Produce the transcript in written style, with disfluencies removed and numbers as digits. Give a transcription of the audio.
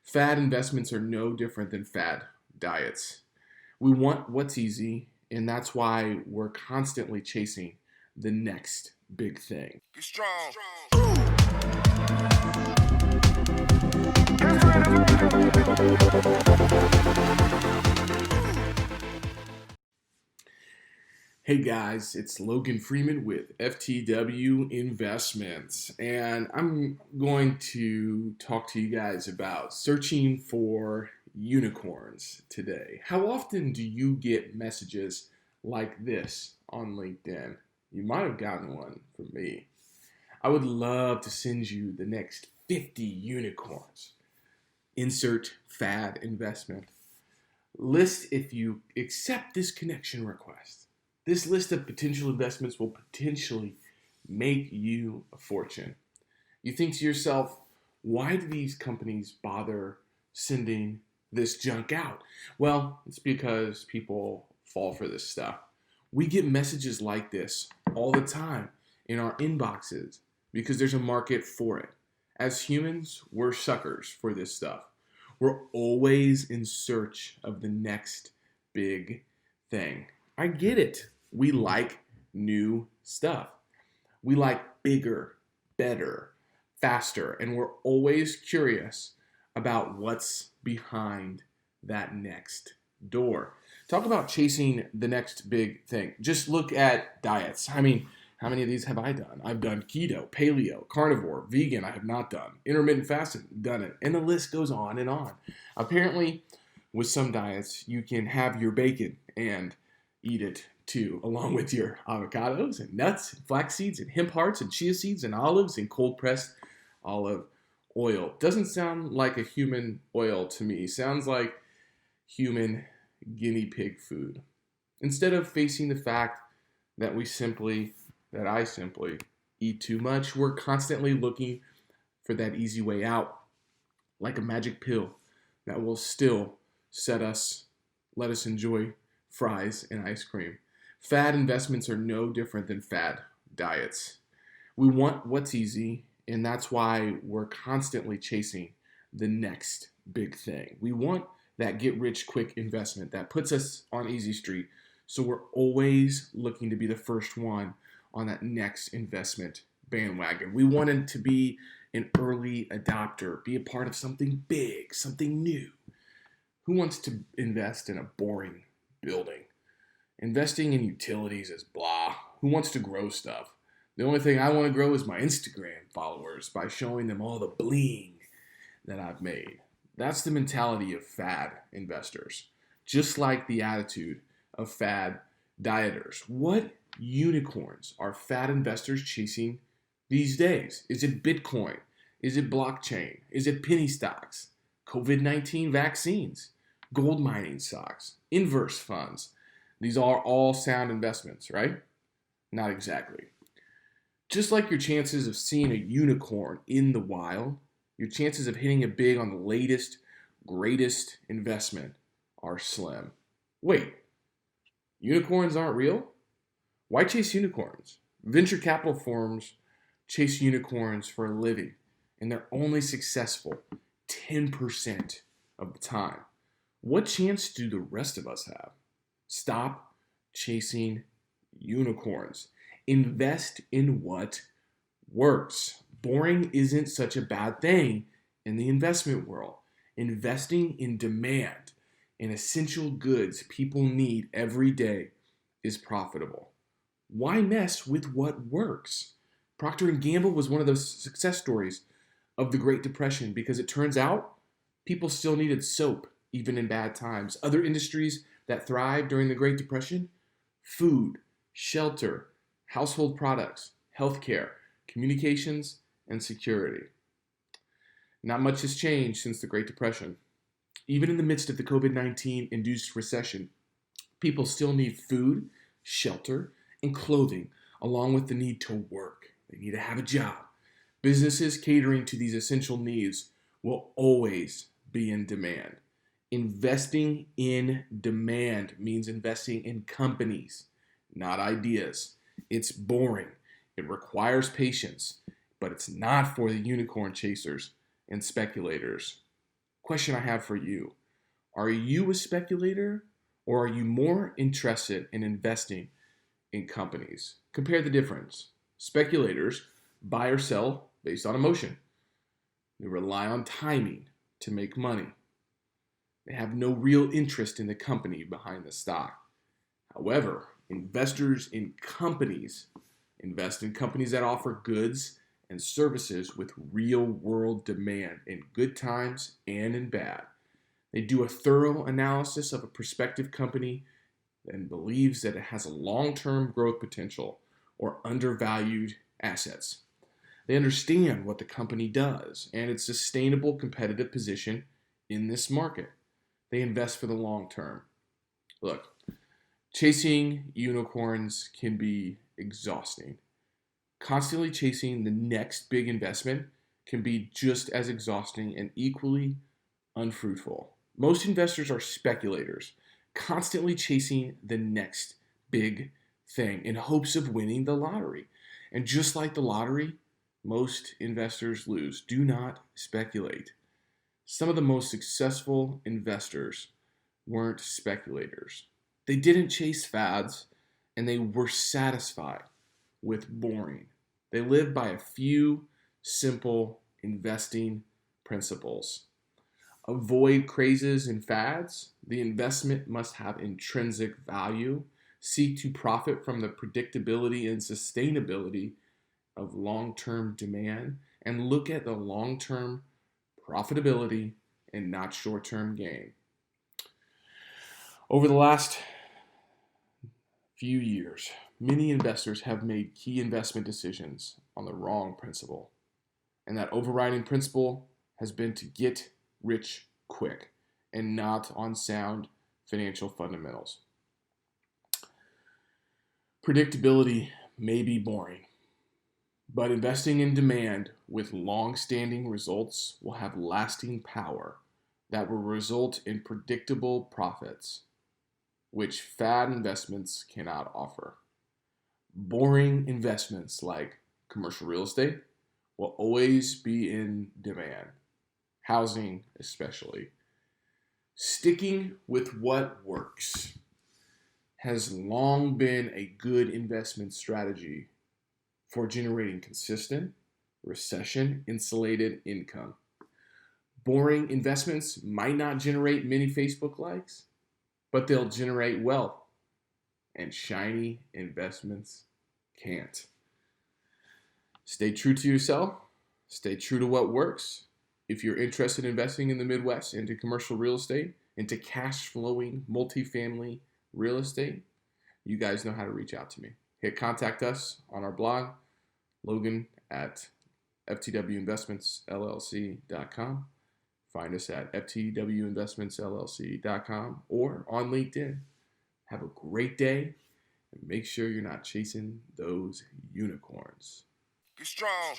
Fad investments are no different than fad diets. We want what's easy, and that's why we're constantly chasing the next big thing. Be strong. Hey guys, it's Logan Freeman with FTW Investments, and I'm going to talk to you guys about searching for unicorns today. How often do you get messages like this on LinkedIn? You might have gotten one from me. I would love to send you the next 50 unicorns. Insert fad investment. List if you accept this connection request. This list of potential investments will potentially make you a fortune. You think to yourself, why do these companies bother sending this junk out? Well, it's because people fall for this stuff. We get messages like this all the time in our inboxes because there's a market for it. As humans, we're suckers for this stuff. We're always in search of the next big thing. I get it. We like new stuff. We like bigger, better, faster, and we're always curious about what's behind that next door. Talk about chasing the next big thing. Just look at diets. I mean, how many of these have I done? I've done keto, paleo, carnivore, vegan, I have not done. Intermittent fasting, done it. And the list goes on and on. Apparently, with some diets, you can have your bacon and eat it too, along with your avocados and nuts, and flax seeds and hemp hearts and chia seeds and olives and cold pressed olive oil. Doesn't sound like a human oil to me. Sounds like human guinea pig food. Instead of facing the fact that I simply eat too much, we're constantly looking for that easy way out, like a magic pill that will still let us enjoy fries and ice cream. Fad investments are no different than fad diets. We want what's easy, and that's why we're constantly chasing the next big thing. We want that get rich quick investment that puts us on easy street. So we're always looking to be the first one on that next investment bandwagon. We wanted to be an early adopter, be a part of something big, something new. Who wants to invest in a boring building? Investing in utilities is blah. Who wants to grow stuff? The only thing I want to grow is my Instagram followers by showing them all the bling that I've made. That's the mentality of fad investors, just like the attitude of fad dieters. What unicorns are fad investors chasing these days? Is it Bitcoin? Is it blockchain? Is it penny stocks? COVID-19 vaccines? Gold mining stocks? Inverse funds? These are all sound investments, right? Not exactly. Just like your chances of seeing a unicorn in the wild, your chances of hitting it big on the latest, greatest investment are slim. Wait, unicorns aren't real? Why chase unicorns? Venture capital firms chase unicorns for a living, and they're only successful 10% of the time. What chance do the rest of us have? Stop chasing unicorns. Invest in what works. Boring isn't such a bad thing in the investment world. Investing in demand, in essential goods people need every day is profitable. Why mess with what works? Procter & Gamble was one of those success stories of the Great Depression because it turns out people still needed soap even in bad times. Other industries that thrived during the Great Depression: food, shelter, household products, healthcare, communications, and security. Not much has changed since the Great Depression. Even in the midst of the COVID-19 induced recession, people still need food, shelter, and clothing, along with the need to work. They need to have a job. Businesses catering to these essential needs will always be in demand. Investing in demand means investing in companies, not ideas. It's boring. It requires patience, but it's not for the unicorn chasers and speculators. Question I have for you: are you a speculator, or are you more interested in investing in companies? Compare the difference. Speculators buy or sell based on emotion. They rely on timing to make money. They have no real interest in the company behind the stock. However, investors in companies invest in companies that offer goods and services with real world demand in good times and in bad. They do a thorough analysis of a prospective company and believes that it has a long-term growth potential or undervalued assets. They understand what the company does and its sustainable competitive position in this market. They invest for the long term. Look, chasing unicorns can be exhausting. Constantly chasing the next big investment can be just as exhausting and equally unfruitful. Most investors are speculators, constantly chasing the next big thing in hopes of winning the lottery. And just like the lottery, most investors lose. Do not speculate. Some of the most successful investors weren't speculators. They didn't chase fads, and they were satisfied with boring. They lived by a few simple investing principles. Avoid crazes and fads. The investment must have intrinsic value. Seek to profit from the predictability and sustainability of long-term demand, and look at the long-term profitability and not short-term gain. Over the last few years, many investors have made key investment decisions on the wrong principle. And that overriding principle has been to get rich quick and not on sound financial fundamentals. Predictability may be boring, but investing in demand with long-standing results will have lasting power that will result in predictable profits, which fad investments cannot offer. Boring investments like commercial real estate will always be in demand, housing especially. Sticking with what works has long been a good investment strategy for generating consistent, recession-insulated income. Boring investments might not generate many Facebook likes, but they'll generate wealth, and shiny investments can't. Stay true to yourself. Stay true to what works. If you're interested in investing in the Midwest into commercial real estate, into cash flowing multifamily real estate, you guys know how to reach out to me. Hit contact us on our blog, Logan at ftwinvestmentsllc.com. Find us at ftwinvestmentsllc.com or on LinkedIn. Have a great day, and make sure you're not chasing those unicorns. Be strong.